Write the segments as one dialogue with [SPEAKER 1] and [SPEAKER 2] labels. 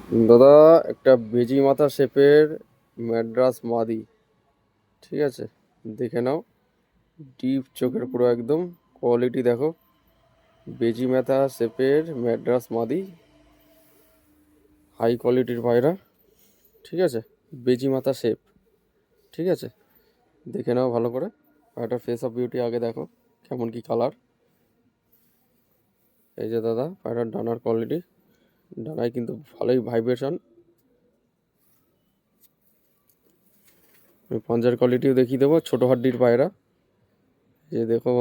[SPEAKER 1] দাদা, একটা বেজি মাথা শেপের ম্যাড্রাস মাদি, ঠিক আছে? দেখে নাও। ডিপ চোখের পুরো একদম কোয়ালিটি দেখো। বেজি মাথা শেপের ম্যাড্রাস মাদি, হাই কোয়ালিটির পায়রা, ঠিক আছে? বেজি মাথা শেপ, ঠিক আছে? দেখে নাও ভালো করে। পায়রাটার ফেস অফ বিউটি আগে দেখো কেমন কি কালার। এই যে দাদা, পায়রার ডানার কোয়ালিটি, ডানায় কিন্তু ভালোই ভাইব্রেশন। আমি পাঞ্জার কোয়ালিটিও দেখিয়ে দেবো। ছোটো হাড্ডির পায়রা, এই যে দেখো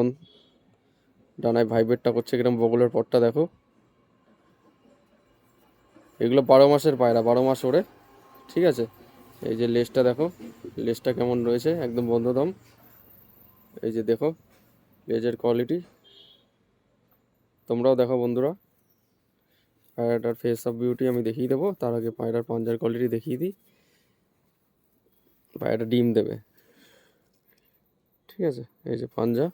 [SPEAKER 1] ডানায় ভাইব্রেটটা করছে কিরম, বগলের পরটা দেখো। এগুলো 12 মাসের পায়রা, 12 মাস ওড়ে, ঠিক আছে? এই যে লেজটা দেখো, লেজটা কেমন রয়েছে, একদম বন্ধদম। এই যে দেখো লেজের কোয়ালিটি, তোমরাও দেখো বন্ধুরা। পায়রাটার ফেস অফ বিউটি আমি দেখিয়ে দেবো, তার আগে পায়রার পাঞ্জার কোয়ালিটি দেখিয়ে দিই। পায়রাটা ডিম দেবে, ঠিক আছে? এই যে পাঞ্জা,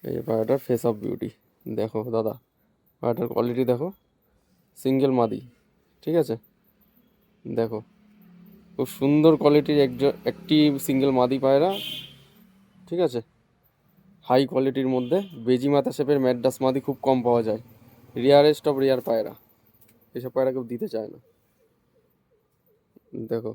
[SPEAKER 1] এই যে পায়রাটার ফেস অফ বিউটি দেখো দাদা। পায়রাটার কোয়ালিটি দেখো, সিঙ্গেল মাদি, ঠিক আছে? দেখো খুব সুন্দর কোয়ালিটির একটি সিঙ্গেল মাদি পায়রা, ঠিক আছে? হাই কোয়ালিটির মধ্যে বেজি মাথা শেপের ম্যাড্রাস মাদি খুব কম পাওয়া যায়, রেয়ারেস্ট অফ রেয়ার পায়রা। এসব পায়রা কেউ দিতে চায় না। দেখো